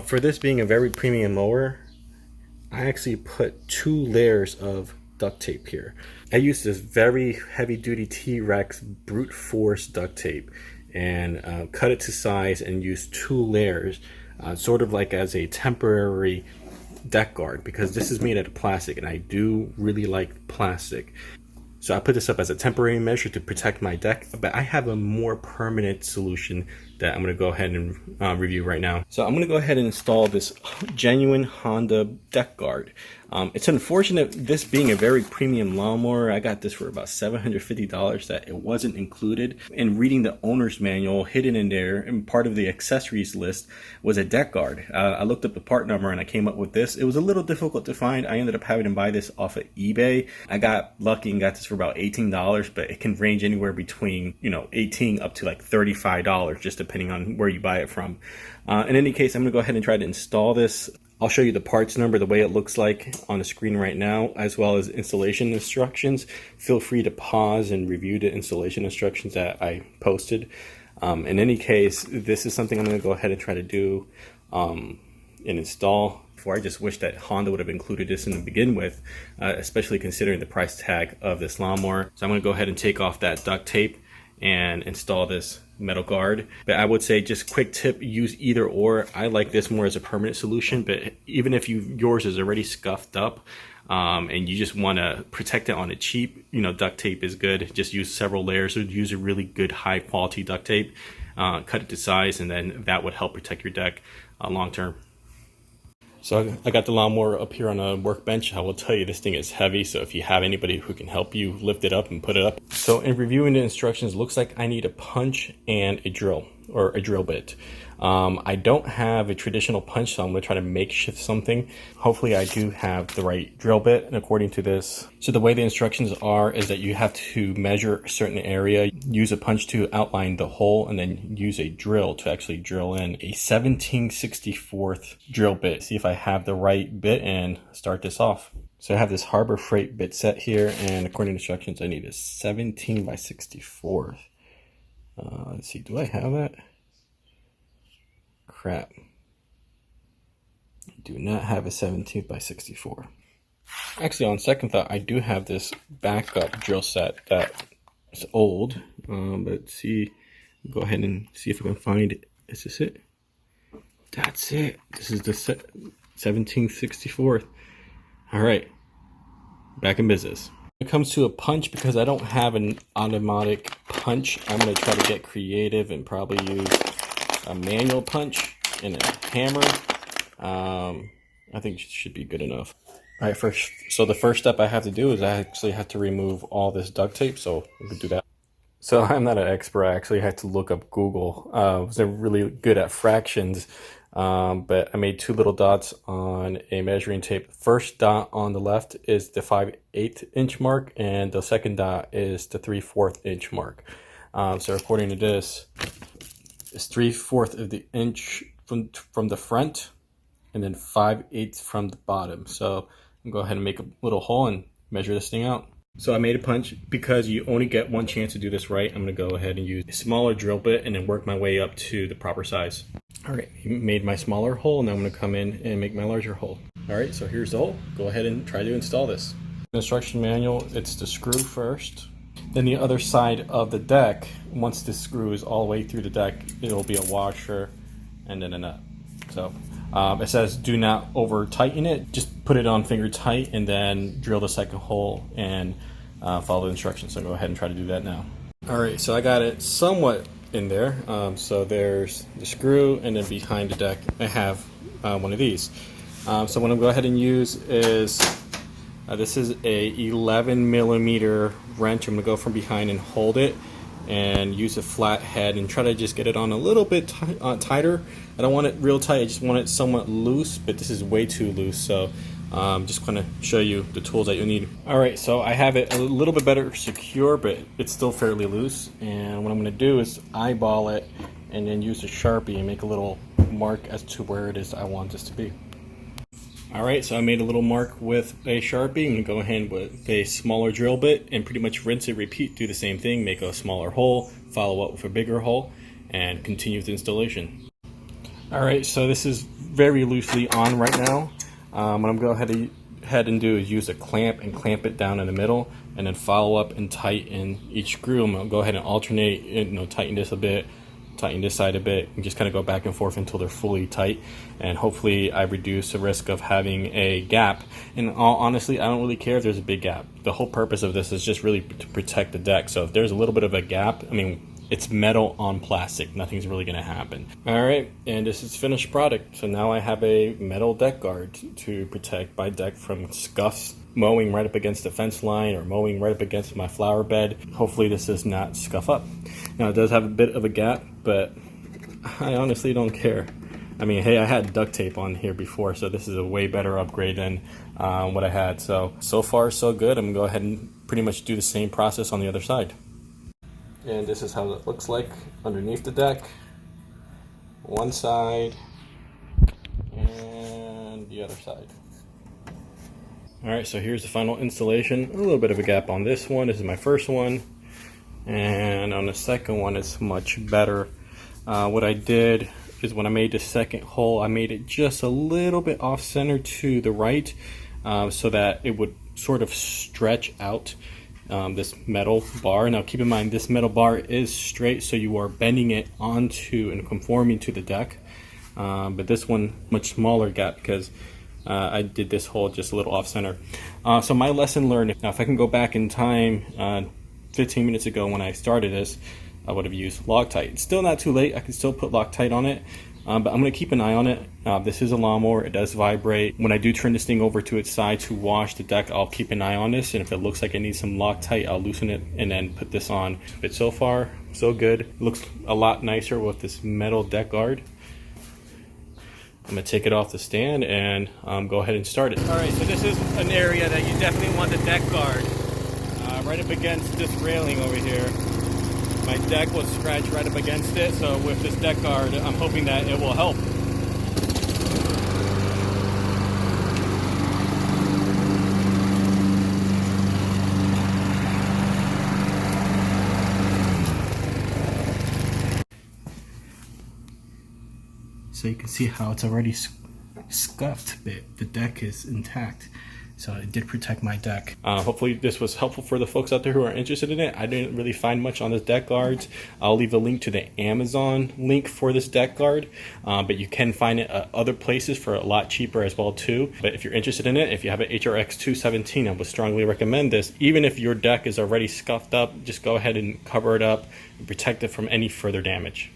For this being a very premium mower, I actually put 2 layers of duct tape here. I used this very heavy duty T-Rex brute force duct tape and cut it to size and used 2 layers, sort of like as a temporary deck guard, because this is made out of plastic and I do really like plastic. So I put this up as a temporary measure to protect my deck, but I have a more permanent solution that I'm going to go ahead and review right now. So I'm going to go ahead and install this genuine Honda deck guard. It's unfortunate, this being a very premium lawnmower, I got this for about $750, that it wasn't included. And reading the owner's manual, hidden in there and part of the accessories list was a deck guard. I looked up the part number and I came up with this. It was a little difficult to find. I ended up having to buy this off of eBay. I got lucky and got this for about $18, but it can range anywhere between, $18 up to like $35, just depending on where you buy it from. In any case, I'm going to go ahead and try to install this. I'll show you the parts number, the way it looks like on the screen right now, as well as installation instructions. Feel free to pause and review the installation instructions that I posted. In any case, this is something I'm going to go ahead and try to do and install. I just wish that Honda would have included this in the begin with, especially considering the price tag of this lawnmower. So I'm going to go ahead and take off that duct tape and install this metal guard. But I would say, just quick tip, use either or. I like this more as a permanent solution, but even if yours is already scuffed up and you just want to protect it on a cheap, duct tape is good. Just use several layers, or use a really good high quality duct tape, cut it to size, and then that would help protect your deck long term. So I got the lawnmower up here on a workbench. I will tell you, this thing is heavy, so if you have anybody who can help you lift it up and put it up. So in reviewing the instructions, it looks like I need a punch and a drill, or a drill bit. I don't have a traditional punch, so I'm going to try to makeshift something. Hopefully I do have the right drill bit, and according to this. So the way the instructions are is that you have to measure a certain area, use a punch to outline the hole, and then use a drill to actually drill in a 17/64 drill bit. See if I have the right bit and start this off. So I have this Harbor Freight bit set here, and according to instructions, I need a 17/64. Let's see, do I have that? Crap. I do not have a 17/64. Actually, on second thought, I do have this backup drill set that is old. But let's see, go ahead and see if I can find it. Is this it? That's it. This is the 17/64. All right, back in business. When it comes to a punch, because I don't have an automatic punch, I'm going to try to get creative and probably use a manual punch and a hammer. I think it should be good enough. All right, so the first step I have to do is I actually have to remove all this duct tape, so we can do that. So I'm not an expert. I actually had to look up Google. I wasn't really good at fractions, but I made 2 little dots on a measuring tape. First dot on the left is the 5/8 inch mark, and the second dot is the 3/4 inch mark. So according to this, it's 3/4 of the inch from the front, and then 5/8 from the bottom. So I'm gonna go ahead and make a little hole and measure this thing out. So I made a punch. Because you only get one chance to do this right, I'm gonna go ahead and use a smaller drill bit and then work my way up to the proper size. All right, made my smaller hole, and now I'm gonna come in and make my larger hole. All right, so here's the hole. Go ahead and try to install this. Instruction manual, it's the screw first. Then the other side of the deck, once the screw is all the way through the deck, it'll be a washer and then a nut. So it says do not over tighten it, just put it on finger tight and then drill the second hole and follow the instructions. So go ahead and try to do that now. All right, so I got it somewhat in there. So there's the screw, and then behind the deck I have one of these. So what I'm going to go ahead and use is this is a 11mm wrench. I'm going to go from behind and hold it and use a flat head and try to just get it on a little bit tighter. I don't want it real tight, I just want it somewhat loose, but this is way too loose, so just going to show you the tools that you'll need. Alright, so I have it a little bit better secure, but it's still fairly loose, and what I'm going to do is eyeball it and then use a Sharpie and make a little mark as to where it is I want this to be. Alright, so I made a little mark with a Sharpie. I'm going to go ahead with a smaller drill bit and pretty much rinse and repeat. Do the same thing, make a smaller hole, follow up with a bigger hole, and continue with the installation. Alright, so this is very loosely on right now. What I'm going to go ahead and do is use a clamp and clamp it down in the middle, and then follow up and tighten each screw. I'm going to go ahead and alternate, tighten this a bit, tighten this side a bit, and just kind of go back and forth until they're fully tight. And hopefully I reduce the risk of having a gap. And honestly, I don't really care if there's a big gap. The whole purpose of this is just really to protect the deck. So if there's a little bit of a gap, I mean, it's metal on plastic, nothing's really going to happen. All right, and this is finished product. So now I have a metal deck guard to protect my deck from scuffs, mowing right up against the fence line or mowing right up against my flower bed. Hopefully this does not scuff up. Now it does have a bit of a gap, but I honestly don't care. I mean, hey, I had duct tape on here before, so this is a way better upgrade than what I had. So far so good. I'm gonna go ahead and pretty much do the same process on the other side. And this is how it looks like underneath the deck. One side and the other side. Alright, so here's the final installation. A little bit of a gap on this one. This is my first one. And on the second one, it's much better. What I did is when I made the second hole, I made it just a little bit off center to the right, so that it would sort of stretch out this metal bar. Now keep in mind, this metal bar is straight, so you are bending it onto and conforming to the deck. But this one, much smaller gap because I did this hole just a little off center. So my lesson learned, now if I can go back in time 15 minutes ago when I started this, I would have used Loctite. It's still not too late, I can still put Loctite on it, but I'm going to keep an eye on it. This is a lawnmower, it does vibrate. When I do turn this thing over to its side to wash the deck, I'll keep an eye on this, and if it looks like it needs some Loctite, I'll loosen it and then put this on. But so far, so good. It looks a lot nicer with this metal deck guard. I'm going to take it off the stand and go ahead and start it. Alright, so this is an area that you definitely want the deck guard. Right up against this railing over here. My deck was scratched right up against it, so with this deck guard, I'm hoping that it will help. So you can see how it's already scuffed, but the deck is intact. So it did protect my deck. Hopefully this was helpful for the folks out there who are interested in it. I didn't really find much on this deck guards. I'll leave a link to the Amazon link for this deck guard, but you can find it at other places for a lot cheaper as well too. But if you're interested in it, if you have an HRX217, I would strongly recommend this. Even if your deck is already scuffed up, just go ahead and cover it up and protect it from any further damage.